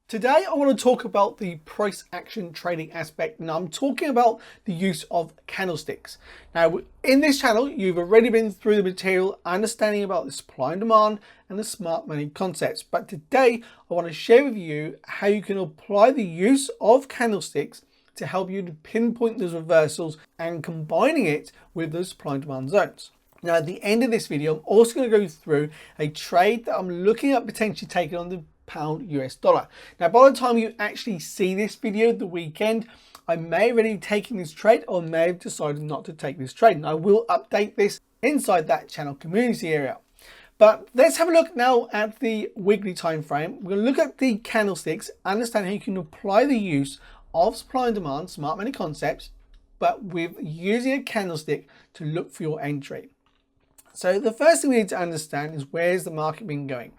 Today I want to talk about the price action trading aspect. Now I'm talking about the use of candlesticks. Now in this channel you've already been through the material understanding about the supply and demand and the smart money concepts, but today I want to share with you how you can apply the use of candlesticks to help you to pinpoint those reversals and combining it with those supply and demand zones. Now at the end of this video I'm also going to go through a trade that I'm looking at potentially taking on the pound US dollar. Now by the time you actually see this video the weekend, I may have already taken this trade or may have decided not to take this trade, and I will update this inside that channel community area. But let's have a look now at the weekly time frame. We're going to look at the candlesticks, understand how you can apply the use of supply and demand smart money concepts, but with using a candlestick to look for your entry. So the first thing we need to understand is where's the market been going.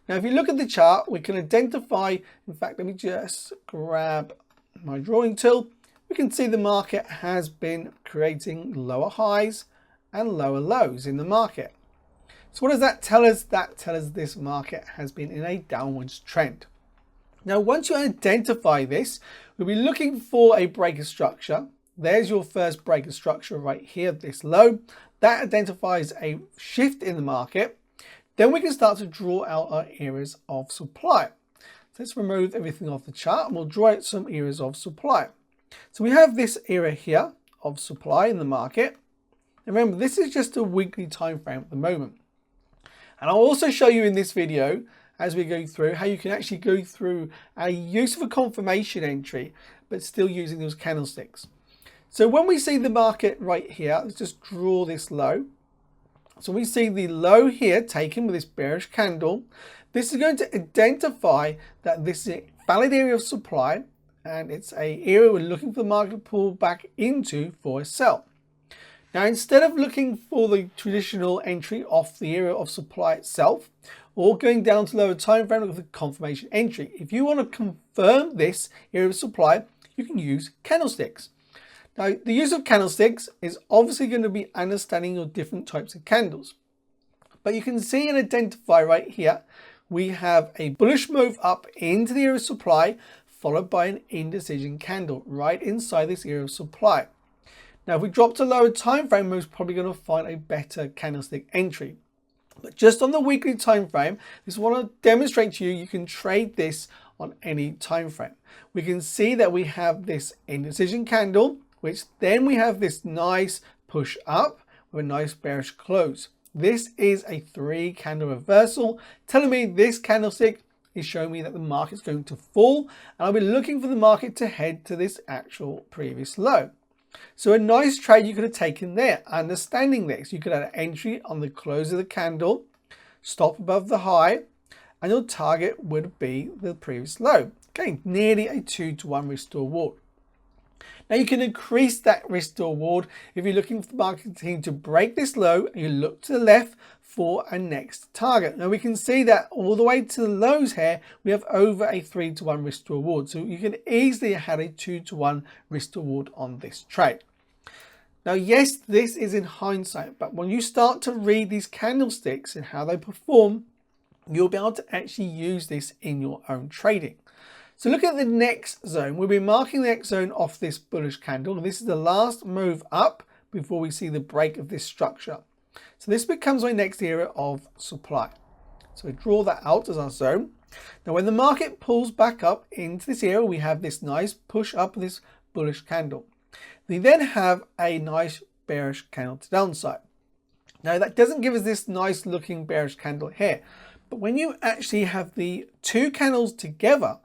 Now, if you look at the chart, we can identify, in fact, let me just grab my drawing tool. We can see the market has been creating lower highs and lower lows in the market. So what does that tell us? That tells us this market has been in a downwards trend. Now, once you identify this, we'll be looking for a breaker structure. There's your first breaker structure right here, this low. That identifies a shift in the market. Then we can start to draw out our areas of supply. So let's remove everything off the chart and we'll draw out some areas of supply. So we have this area here of supply in the market. And remember, this is just a weekly time frame at the moment. And I'll also show you in this video as we go through how you can actually go through a use of a confirmation entry, but still using those candlesticks. So when we see the market right here, let's just draw this low. So we see the low here taken with this bearish candle. This is going to identify that this is a valid area of supply and it's an area we're looking for the market to pull back into for a sell. Now, instead of looking for the traditional entry off the area of supply itself or going down to lower time frame with a confirmation entry, if you want to confirm this area of supply, you can use candlesticks. Now, the use of candlesticks is obviously going to be understanding your different types of candles. But you can see and identify right here, we have a bullish move up into the area of supply, followed by an indecision candle right inside this area of supply. Now, if we drop to lower time frame, we're probably going to find a better candlestick entry. But just on the weekly time frame, this is what I want to demonstrate to you. You can trade this on any time frame. We can see that we have this indecision candle, which then we have this nice push up with a nice bearish close. This is a 3 candle reversal, telling me this candlestick is showing me that the market's going to fall, and I'll be looking for the market to head to this actual previous low. So a nice trade you could have taken there. Understanding this, you could have an entry on the close of the candle, stop above the high, and your target would be the previous low. Okay, nearly a 2-to-1 risk to reward. Now you can increase that risk to reward if you're looking for the market to break this low and you look to the left for a next target. Now we can see that all the way to the lows here, we have over a 3-to-1 risk to reward. So you can easily have a 2-to-1 risk to reward on this trade. Now, yes, this is in hindsight, but when you start to read these candlesticks and how they perform, you'll be able to actually use this in your own trading. So look at the next zone. We'll be marking the next zone off this bullish candle. This is the last move up before we see the break of this structure. So this becomes my next area of supply. So we draw that out as our zone. Now when the market pulls back up into this area, we have this nice push up of this bullish candle. We then have a nice bearish candle to downside. Now that doesn't give us this nice looking bearish candle here. But when you actually have the 2 candles together,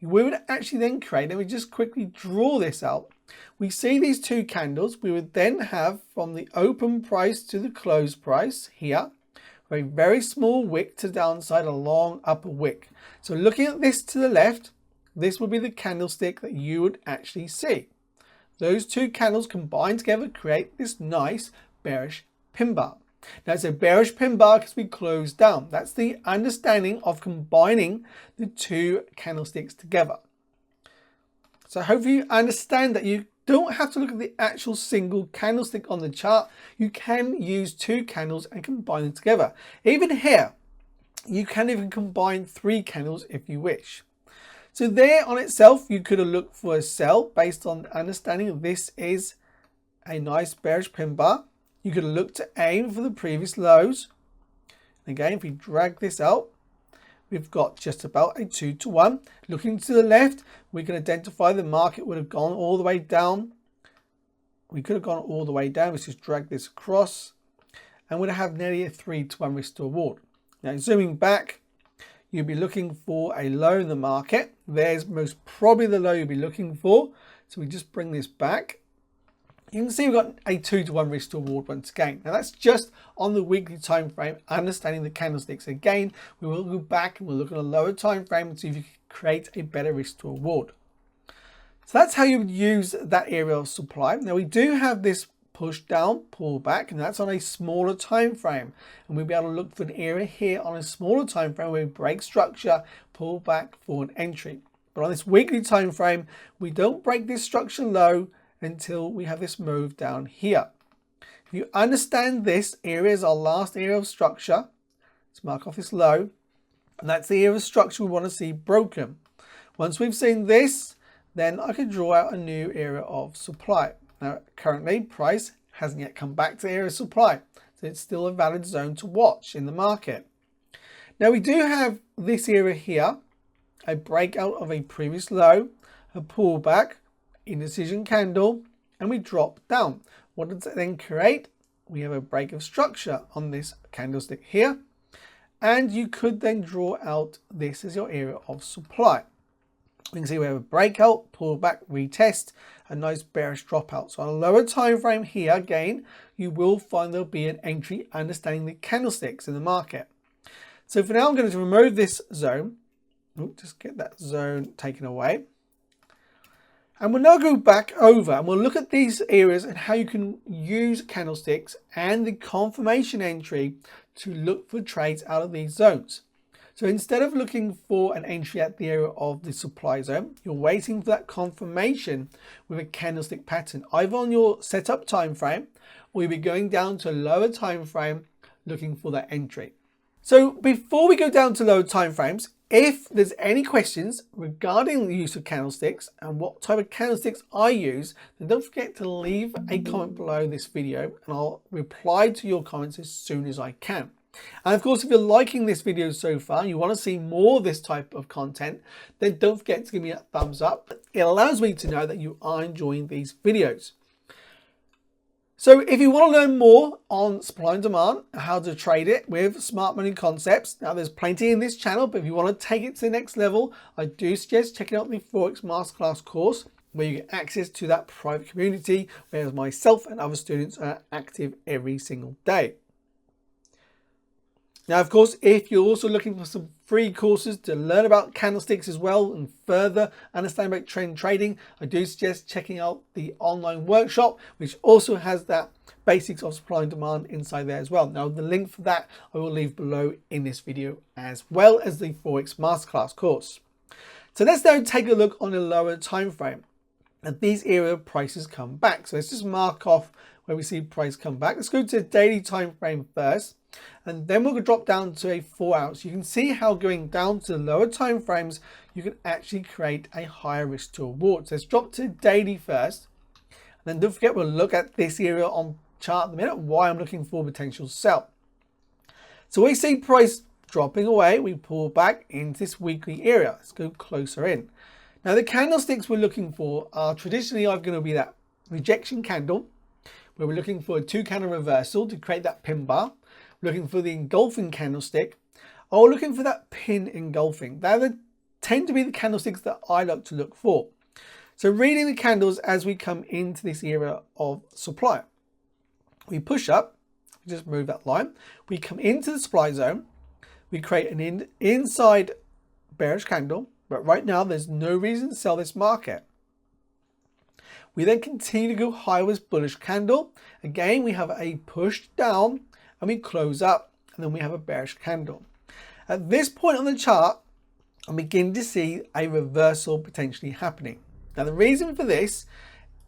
we would actually then create, let me just quickly draw this out. We see these 2 candles. We would then have from the open price to the close price here, a very small wick to the downside, a long upper wick. So looking at this to the left, this would be the candlestick that you would actually see. Those 2 candles combined together create this nice bearish pin bar. Now it's a bearish pin bar because we close down. That's the understanding of combining the 2 candlesticks together. So hopefully you understand that you don't have to look at the actual single candlestick on the chart. You can use 2 candles and combine them together. Even here, you can even combine 3 candles if you wish. So there on itself, you could have looked for a sell based on understanding this is a nice bearish pin bar. You could have looked to aim for the previous lows. Again, if we drag this out, we've got just about a 2-to-1. Looking to the left, we can identify the market would have gone all the way down. We could have gone all the way down. Let's just drag this across and we'd have nearly a 3-to-1 risk to reward. Now, zooming back, you'll be looking for a low in the market. There's most probably the low you'll be looking for. So we just bring this back. You can see we've got a 2-to-1 risk to reward once again. Now that's just on the weekly time frame, understanding the candlesticks. Again, we will go back and we'll look at a lower time frame and see if you can create a better risk to reward. So that's how you would use that area of supply. Now we do have this push down, pull back, and that's on a smaller time frame. And we'll be able to look for an area here on a smaller time frame where we break structure, pull back for an entry. But on this weekly time frame, we don't break this structure low until we have this move down here. If you understand this area is our last area of structure, let's mark off this low, and that's the area of structure we want to see broken. Once we've seen this, then I could draw out a new area of supply. Now currently price hasn't yet come back to the area of supply, so it's still a valid zone to watch in the market. Now we do have this area here, a breakout of a previous low, a pullback, indecision candle, and we drop down. What does it then create? We have a break of structure on this candlestick here, and you could then draw out this as your area of supply. We can see we have a breakout, pullback, retest, a nice bearish dropout. So on a lower time frame here, again, you will find there'll be an entry understanding the candlesticks in the market. So for now, I'm going to remove this zone. Just get that zone taken away. And we'll now go back over and we'll look at these areas and how you can use candlesticks and the confirmation entry to look for trades out of these zones. So instead of looking for an entry at the area of the supply zone, you're waiting for that confirmation with a candlestick pattern, either on your setup time frame, or you'll be going down to a lower time frame looking for that entry. So before we go down to lower time frames, if there's any questions regarding the use of candlesticks and what type of candlesticks I use, then don't forget to leave a comment below this video and I'll reply to your comments as soon as I can. And of course, if you're liking this video so far and you want to see more of this type of content, then don't forget to give me a thumbs up. It allows me to know that you are enjoying these videos. So if you want to learn more on supply and demand, how to trade it with smart money concepts, now there's plenty in this channel, but if you want to take it to the next level, I do suggest checking out the FOREX Masterclass course, where you get access to that private community, where myself and other students are active every single day. Now, of course, if you're also looking for some free courses to learn about candlesticks as well and further understand about trend trading, I do suggest checking out the online workshop, which also has that basics of supply and demand inside there as well. Now, the link for that I will leave below in this video, as well as the FOREX Masterclass course. So let's now take a look on a lower time frame and these area of prices come back. So let's just mark off where we see price come back. Let's go to the daily time frame first, and then we'll drop down to a 4 hours. You can see how going down to lower time frames, you can actually create a higher risk to reward. So let's drop to daily first. And then don't forget, we'll look at this area on chart in a minute, why I'm looking for potential sell. So we see price dropping away. We pull back into this weekly area. Let's go closer in. Now the candlesticks we're looking for are traditionally going to be that rejection candle, where we're looking for a 2-candle reversal to create that pin bar. We're looking for the engulfing candlestick, or we're looking for that pin engulfing. They tend to be the candlesticks that I like to look for. So reading the candles as we come into this area of supply. We push up, just move that line. We come into the supply zone. We create an inside bearish candle, but right now there's no reason to sell this market. We then continue to go higher with bullish candle. Again, we have a push down and we close up, and then we have a bearish candle. At this point on the chart, I'm beginning to see a reversal potentially happening. Now the reason for this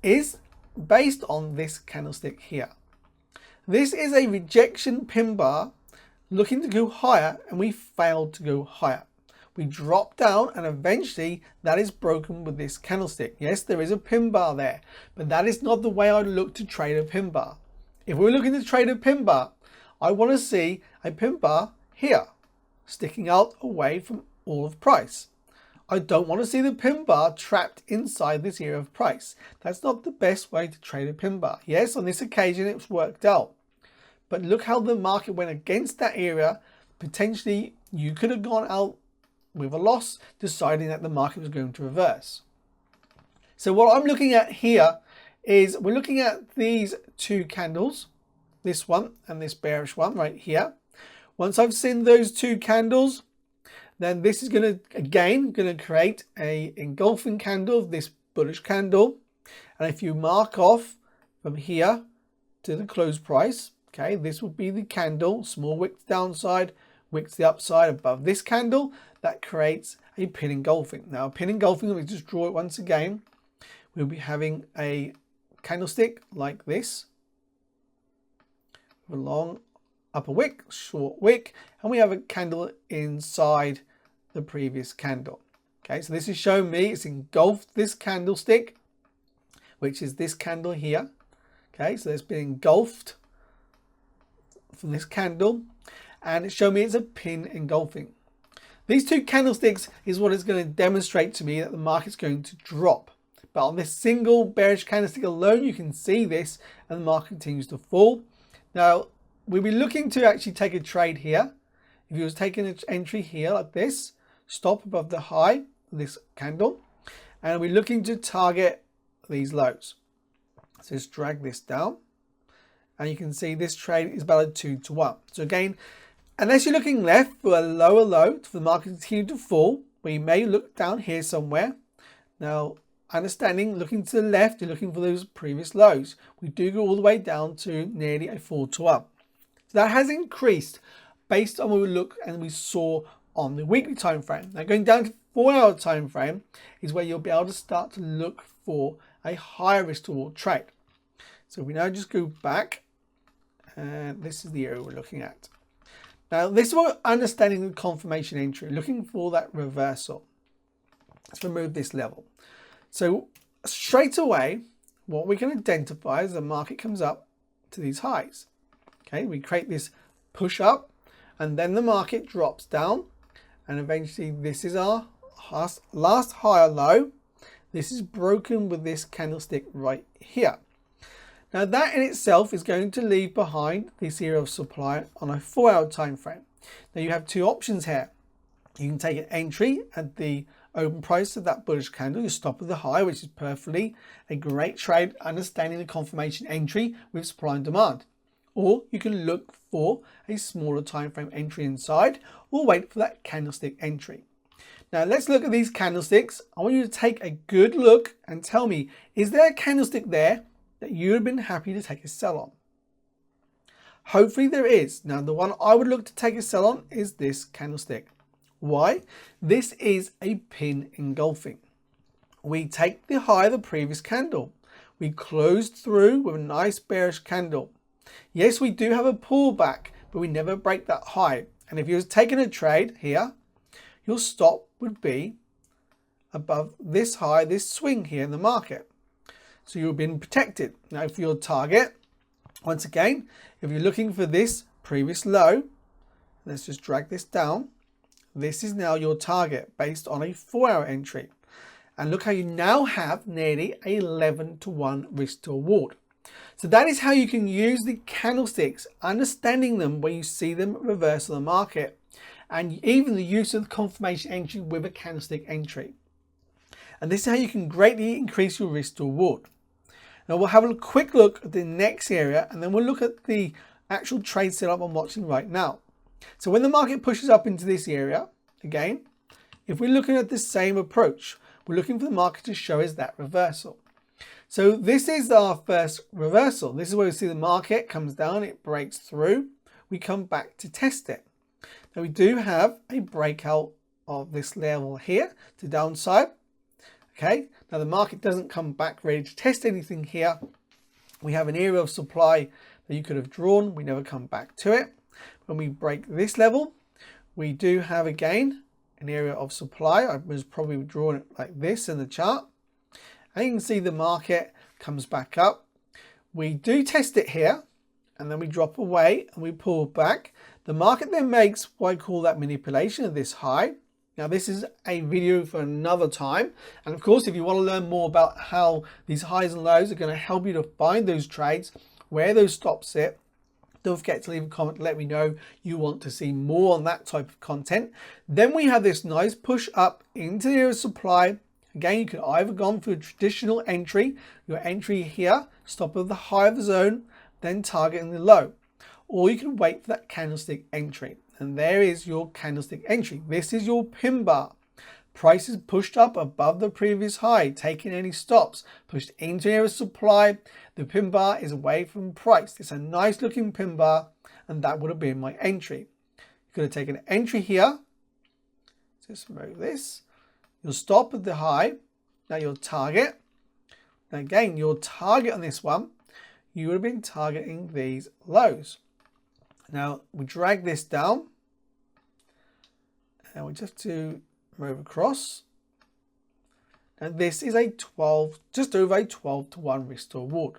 is based on this candlestick here. This is a rejection pin bar looking to go higher, and we failed to go higher. We drop down and eventually that is broken with this candlestick. Yes, there is a pin bar there, but that is not the way I look to trade a pin bar. If we're looking to trade a pin bar, I want to see a pin bar here, sticking out away from all of price. I don't want to see the pin bar trapped inside this area of price. That's not the best way to trade a pin bar. Yes, on this occasion it's worked out. But look how the market went against that area. Potentially you could have gone out with a loss, deciding that the market was going to reverse. So what I'm looking at here is we're looking at these two candles, this one and this bearish one right here. Once I've seen those two candles, then this is going to create a engulfing candle of this bullish candle. And if you mark off from here to the close price, okay, this will be the candle, small wick to the downside, wick to the upside above this candle. That creates a pin engulfing. Now, a pin engulfing, let me just draw it once again. We'll be having a candlestick like this, with a long upper wick, short wick, and we have a candle inside the previous candle. Okay, so this is showing me it's engulfed this candlestick, which is this candle here. Okay, so it's been engulfed from this candle, and it's showing me it's a pin engulfing. These two candlesticks is what is going to demonstrate to me that the market's going to drop. But on this single bearish candlestick alone, you can see this, and the market continues to fall. Now, we'll be looking to actually take a trade here. If you was taking an entry here like this, stop above the high of this candle, and we're looking to target these lows. So just drag this down, and you can see this trade is about a 2-to-1. So again, unless you're looking left for a lower low for the market to continue to fall, we may look down here somewhere. Now, understanding, looking to the left, you're looking for those previous lows. We do go all the way down to nearly a 4-to-1. So that has increased based on what we look and we saw on the weekly time frame. Now, going down to 4-hour time frame is where you'll be able to start to look for a higher risk to reward trade. So we now just go back, and this is the area we're looking at. Now, this is what understanding the confirmation entry, looking for that reversal. Let's remove this level. So straight away, what we can identify is the market comes up to these highs. Okay, we create this push up, and then the market drops down, and eventually this is our last higher low. This is broken with this candlestick right here. Now that in itself is going to leave behind this area of supply on a 4-hour time frame. Now you have two options here. You can take an entry at the open price of that bullish candle, you stop at the high, which is perfectly a great trade, understanding the confirmation entry with supply and demand. Or you can look for a smaller time frame entry inside, or wait for that candlestick entry. Now let's look at these candlesticks. I want you to take a good look and tell me, is there a candlestick there that you would have been happy to take a sell on? Hopefully there is. Now the one I would look to take a sell on is this candlestick. Why? This is a pin engulfing. We take the high of the previous candle. We closed through with a nice bearish candle. Yes, we do have a pullback, but we never break that high. And if you're taking a trade here, your stop would be above this high, this swing here in the market. So you've been protected. Now for your target, once again, if you're looking for this previous low, let's just drag this down. This is now your target based on a 4-hour entry. And look how you now have nearly 11-to-1 risk to reward. So that is how you can use the candlesticks, understanding them when you see them reverse on the market, and even the use of the confirmation entry with a candlestick entry. And this is how you can greatly increase your risk to reward. Now we'll have a quick look at the next area, and then we'll look at the actual trade setup I'm watching right now. So when the market pushes up into this area, again, if we're looking at the same approach, we're looking for the market to show us that reversal. So this is our first reversal. This is where we see the market comes down, it breaks through, we come back to test it. Now we do have a breakout of this level here to downside. Okay, now the market doesn't come back ready to test anything here. We have an area of supply that you could have drawn, we never come back to it. When we break this level, we do have again an area of supply. I was probably drawing it like this in the chart. And you can see the market comes back up. We do test it here, and then we drop away and we pull back. The market then makes what I call that manipulation of this high. Now this is a video for another time. And of course, if you want to learn more about how these highs and lows are going to help you to find those trades, where those stops sit, don't forget to leave a comment, let me know you want to see more on that type of content. Then we have this nice push up into the area of supply. Again, you could either gone for a traditional entry, your entry here, stop of the high of the zone, then targeting the low. Or you can wait for that candlestick entry. And there is your candlestick entry. This is your pin bar. Price is pushed up above the previous high, taking any stops, pushed into area of supply. The pin bar is away from price. It's a nice looking pin bar, and that would have been my entry. You could have taken an entry here. Just remove this. You'll stop at the high. Now your target. Now again, your target on this one, you would have been targeting these lows. Now we drag this down, and we just have to move across. And this is a 12, just over a 12-to-1 risk to reward.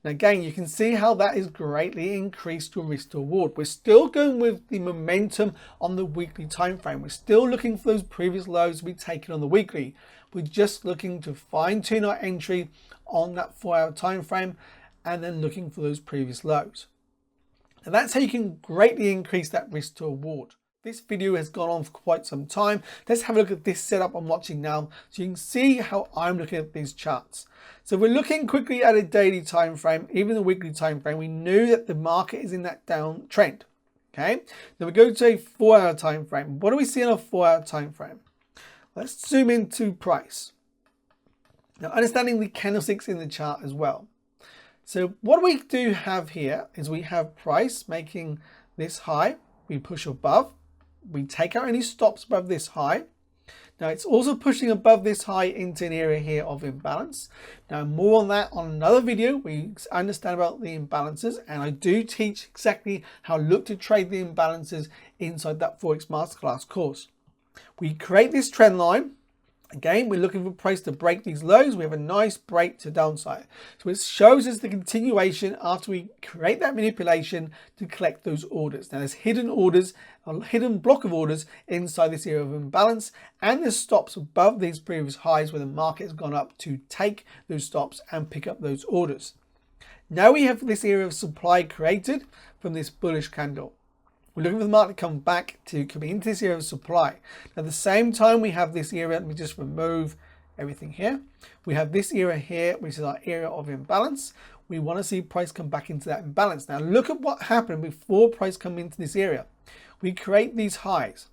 Now again, you can see how that has greatly increased your risk to reward. We're still going with the momentum on the weekly time frame. We're still looking for those previous lows to be taken on the weekly. We're just looking to fine tune our entry on that 4-hour time frame, and then looking for those previous lows. And that's how you can greatly increase that risk to reward. This video has gone on for quite some time. Let's have a look at this setup I'm watching now, so you can see how I'm looking at these charts. So we're looking quickly at a daily time frame, even the weekly time frame. We knew that the market is in that downtrend. Okay, then we go to a 4-hour time frame. What do we see on a 4-hour time frame? Let's zoom into price. Now, understanding the candlesticks in the chart as well. So what we do have here is we have price making this high. We push above. We take out any stops above this high. Now it's also pushing above this high into an area here of imbalance. Now more on that on another video. We understand about the imbalances, and I do teach exactly how to look to trade the imbalances inside that FOREX Masterclass course. We create this trend line. Again, we're looking for price to break these lows. We have a nice break to downside. So it shows us the continuation after we create that manipulation to collect those orders. Now there's hidden orders, a hidden block of orders inside this area of imbalance, and there's stops above these previous highs where the market has gone up to take those stops and pick up those orders. Now we have this area of supply created from this bullish candle. We're looking for the market to come back to come into this area of supply. At the same time, we have this area. Let me just remove everything here. We have this area here, which is our area of imbalance. We want to see price come back into that imbalance. Now look at what happened before price come into this area. We create these highs.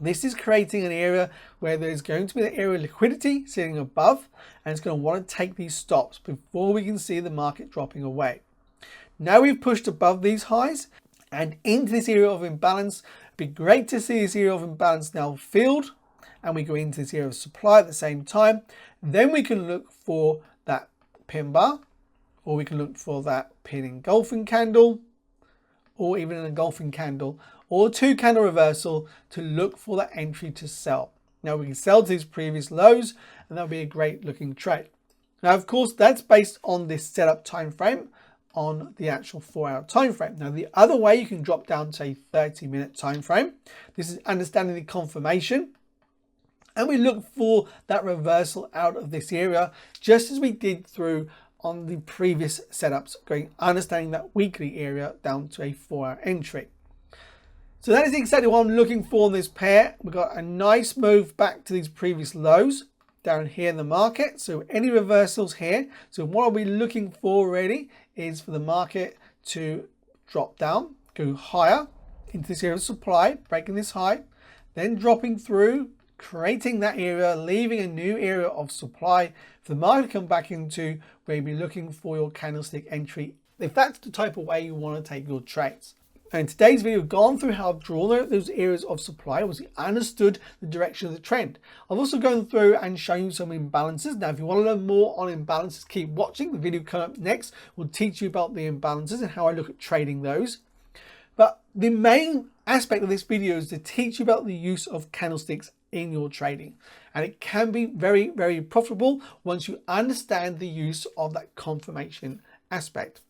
This is creating an area where there's going to be the area of liquidity sitting above, and it's going to want to take these stops before we can see the market dropping away. Now we've pushed above these highs and into this area of imbalance. It'd be great to see this area of imbalance now filled, and we go into this area of supply at the same time. Then we can look for that pin bar, or we can look for that pin engulfing candle, or even an engulfing candle, or 2-candle reversal to look for that entry to sell. Now we can sell to these previous lows, and that'll be a great looking trade. Now of course that's based on this setup time frame on the actual 4-hour time frame. Now the other way, you can drop down to a 30-minute time frame. This is understanding the confirmation, and we look for that reversal out of this area, just as we did through on the previous setups, understanding that weekly area down to a 4-hour entry. So that is exactly what I'm looking for in this pair. We've got a nice move back to these previous lows down here in the market. So any reversals here. So what are we looking for really is for the market to drop down, go higher into this area of supply, breaking this high, then dropping through, creating that area, leaving a new area of supply for the market to come back into, where you'll be looking for your candlestick entry, if that's the type of way you want to take your trades. And in today's video, I've gone through how I've drawn out those areas of supply, obviously understood the direction of the trend. I've also gone through and shown you some imbalances. Now, if you want to learn more on imbalances, keep watching. The video coming up next will teach you about the imbalances and how I look at trading those. But the main aspect of this video is to teach you about the use of candlesticks in your trading, and it can be very, very profitable once you understand the use of that confirmation aspect.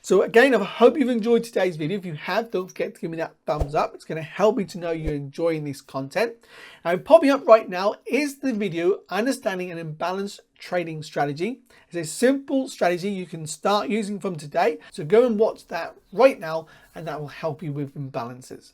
So again, I hope you've enjoyed today's video. If you have, don't forget to give me that thumbs up. It's going to help me to know you're enjoying this content. And popping up right now is the video Understanding an Imbalanced Trading Strategy. It's a simple strategy you can start using from today. So go and watch that right now, and that will help you with imbalances.